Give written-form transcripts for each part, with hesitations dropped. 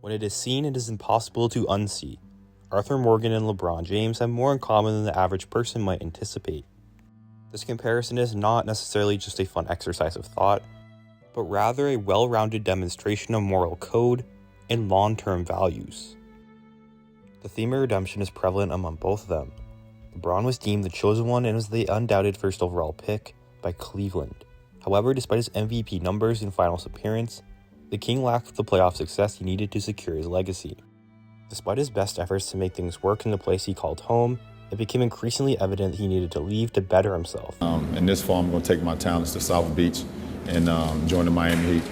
When it is seen, it is impossible to unsee. Arthur Morgan and LeBron James have more in common than the average person might anticipate. This comparison is not necessarily just a fun exercise of thought, but rather a well-rounded demonstration of moral code and long-term values. The theme of redemption is prevalent among both of them. LeBron was deemed the chosen one and was the undoubted first overall pick by Cleveland. However, despite his MVP numbers and finals appearance, the King lacked the playoff success he needed to secure his legacy. Despite his best efforts to make things work in the place he called home, it became increasingly evident he needed to leave to better himself. In this fall, I'm going to take my talents to South Beach and join the Miami Heat.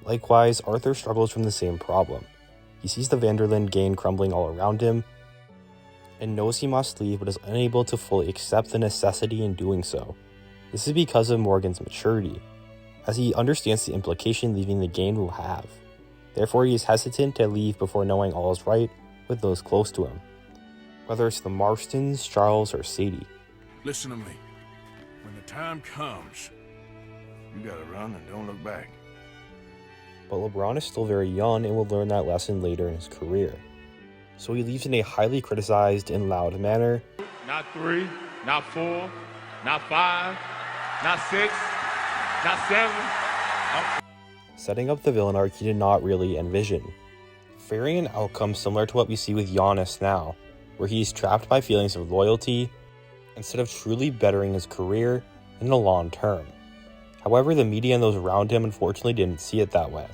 Likewise, Arthur struggles from the same problem. He sees the Vanderland gain crumbling all around him and knows he must leave, but is unable to fully accept the necessity in doing so. This is because of Morgan's maturity, as he understands the implication leaving the game will have. Therefore, he is hesitant to leave before knowing all is right with those close to him, whether it's the Marstons, Charles, or Sadie. Listen to me. When the time comes, you gotta run and don't look back. But LeBron is still very young and will learn that lesson later in his career. So he leaves in a highly criticized and loud manner. Not 3, not 4, not 5, not 6, not 7. Setting up the villain arc he did not really envision. Fearing an outcome similar to what we see with Giannis now, where he is trapped by feelings of loyalty instead of truly bettering his career in the long term. However, the media and those around him unfortunately didn't see it that way.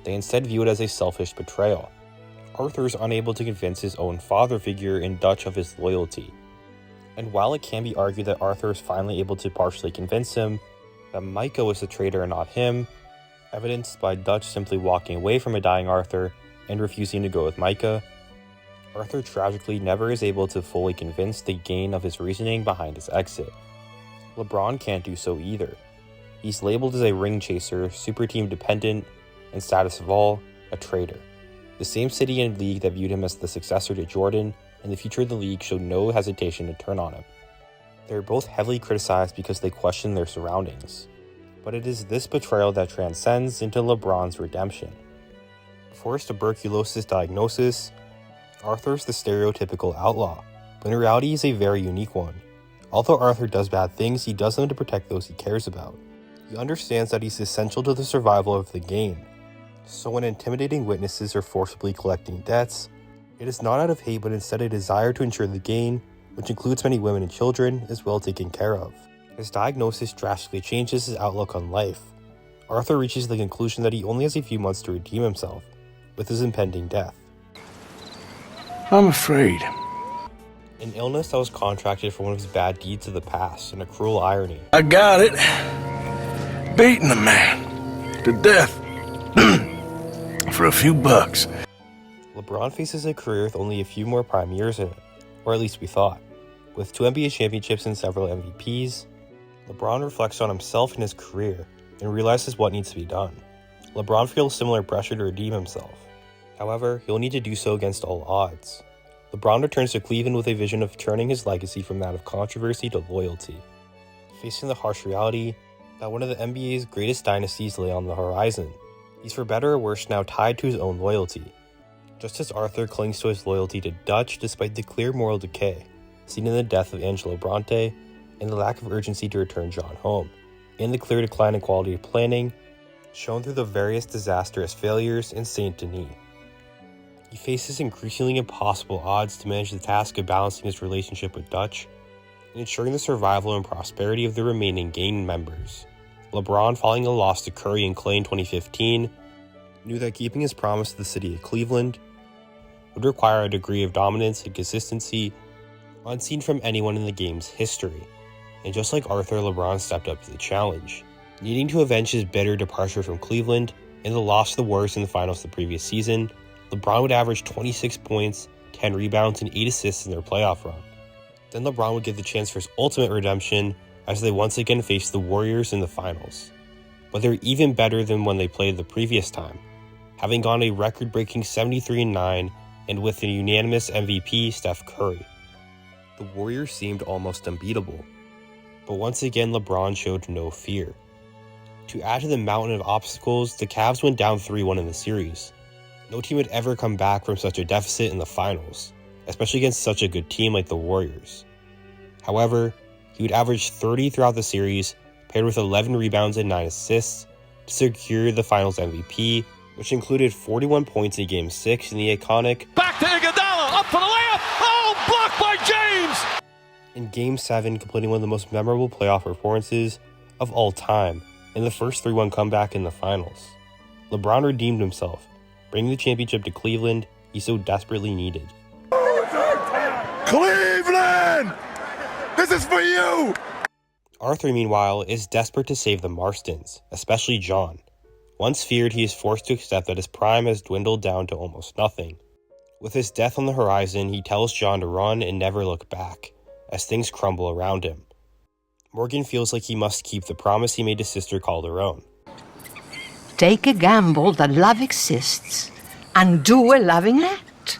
They instead view it as a selfish betrayal. Arthur is unable to convince his own father figure in Dutch of his loyalty. And while it can be argued that Arthur is finally able to partially convince him that Micah was the traitor and not him, evidenced by Dutch simply walking away from a dying Arthur and refusing to go with Micah, Arthur tragically never is able to fully convince the gain of his reasoning behind his exit. LeBron can't do so either. He's labeled as a ring chaser, super team dependent, and status of all, a traitor. The same city and league that viewed him as the successor to Jordan and the future of the league showed no hesitation to turn on him. They are both heavily criticized because they question their surroundings. But it is this betrayal that transcends into LeBron's redemption. Before his tuberculosis diagnosis, Arthur is the stereotypical outlaw, but in reality he is a very unique one. Although Arthur does bad things, he does them to protect those he cares about. He understands that he's essential to the survival of the game. So when intimidating witnesses or forcibly collecting debts, it is not out of hate but instead a desire to ensure the gain, which includes many women and children, is well taken care of. His diagnosis drastically changes his outlook on life. Arthur reaches the conclusion that he only has a few months to redeem himself, with his impending death. I'm afraid. An illness that was contracted for one of his bad deeds of the past, and a cruel irony. I got it. Beating a man to death for a few bucks. LeBron faces a career with only a few more prime years in it, or at least we thought. With 2 NBA championships and several MVPs, LeBron reflects on himself and his career and realizes what needs to be done. LeBron feels similar pressure to redeem himself. However, he'll need to do so against all odds. LeBron returns to Cleveland with a vision of turning his legacy from that of controversy to loyalty, facing the harsh reality that one of the NBA's greatest dynasties lay on the horizon. He's for better or worse now tied to his own loyalty, just as Arthur clings to his loyalty to Dutch despite the clear moral decay seen in the death of Angelo Bronte and the lack of urgency to return John home, and the clear decline in quality of planning shown through the various disastrous failures in Saint Denis. He faces increasingly impossible odds to manage the task of balancing his relationship with Dutch and ensuring the survival and prosperity of the remaining gang members. LeBron, following a loss to Curry and Clay in 2015, knew that keeping his promise to the city of Cleveland would require a degree of dominance and consistency unseen from anyone in the game's history. And just like Arthur, LeBron stepped up to the challenge, needing to avenge his bitter departure from Cleveland and the loss of the Warriors in the finals the previous season. LeBron would average 26 points, 10 rebounds, and 8 assists in their playoff run. Then LeBron would get the chance for his ultimate redemption as they once again faced the Warriors in the finals. But they're even better than when they played the previous time, having gone a record-breaking 73-9 and with a unanimous MVP, Steph Curry. The Warriors seemed almost unbeatable, but once again LeBron showed no fear. To add to the mountain of obstacles, the Cavs went down 3-1 in the series, No team would ever come back from such a deficit in the finals, especially against such a good team like the Warriors. However, he would average 30 throughout the series, paired with 11 rebounds and 9 assists, to secure the finals MVP, which included 41 points in Game 6 in the iconic Back to Iguodala, up for the layup. Oh, blocked by James. in Game 7, completing one of the most memorable playoff performances of all time in the first 3-1 comeback in the finals. LeBron redeemed himself, bringing the championship to Cleveland he so desperately needed. Cleveland! This is for you! Arthur, meanwhile, is desperate to save the Marstons, especially John. Once feared, he is forced to accept that his prime has dwindled down to almost nothing. With his death on the horizon, he tells John to run and never look back, as things crumble around him. Morgan feels like he must keep the promise he made to Sister Calderon. Take a gamble that love exists and do a loving act.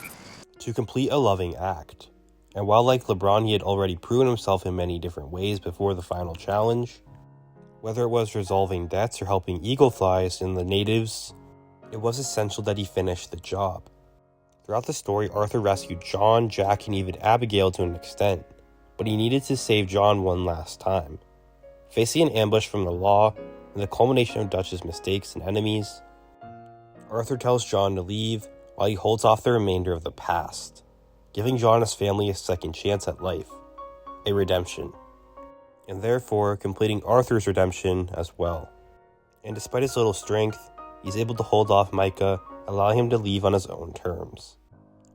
To complete a loving act. And while like LeBron he had already proven himself in many different ways before the final challenge, whether it was resolving debts or helping eagle flies and the natives, it was essential that he finish the job. Throughout the story, Arthur rescued John, Jack, and even Abigail to an extent, but he needed to save John one last time. Facing an ambush from the law and the culmination of Dutch's mistakes and enemies, Arthur tells John to leave while he holds off the remainder of the past, giving John and his family a second chance at life, a redemption, and therefore completing Arthur's redemption as well. And despite his little strength, he's able to hold off Micah, allowing him to leave on his own terms.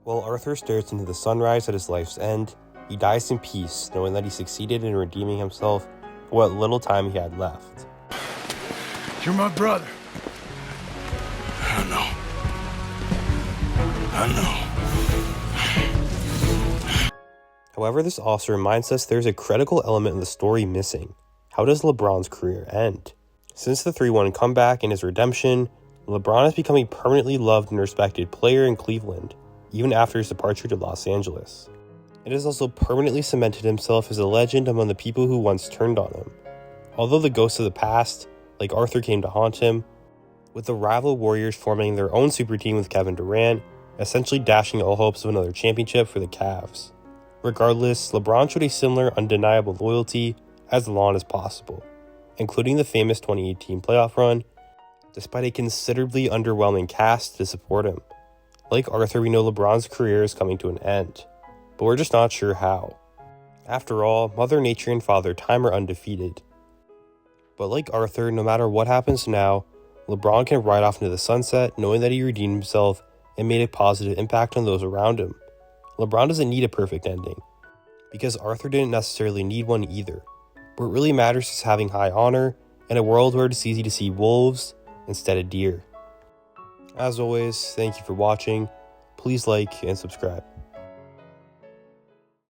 While Arthur stares into the sunrise at his life's end, he dies in peace, knowing that he succeeded in redeeming himself for what little time he had left. You're my brother. I know. However, this also reminds us there's a critical element in the story missing. How does LeBron's career end? Since the 3-1 comeback and his redemption, LeBron has become a permanently loved and respected player in Cleveland, even after his departure to Los Angeles. It has also permanently cemented himself as a legend among the people who once turned on him. Although the ghosts of the past, like Arthur, came to haunt him, with the rival Warriors forming their own super team with Kevin Durant, essentially dashing all hopes of another championship for the Cavs. Regardless, LeBron showed a similar undeniable loyalty as long as possible, including the famous 2018 playoff run, despite a considerably underwhelming cast to support him. Like Arthur, we know LeBron's career is coming to an end, but we're just not sure how. After all, Mother Nature and Father Time are undefeated. But like Arthur, no matter what happens now, LeBron can ride off into the sunset knowing that he redeemed himself and made a positive impact on those around him. LeBron doesn't need a perfect ending, because Arthur didn't necessarily need one either. What really matters is having high honor in a world where it's easy to see wolves instead of deer. As always, thank you for watching. Please like and subscribe.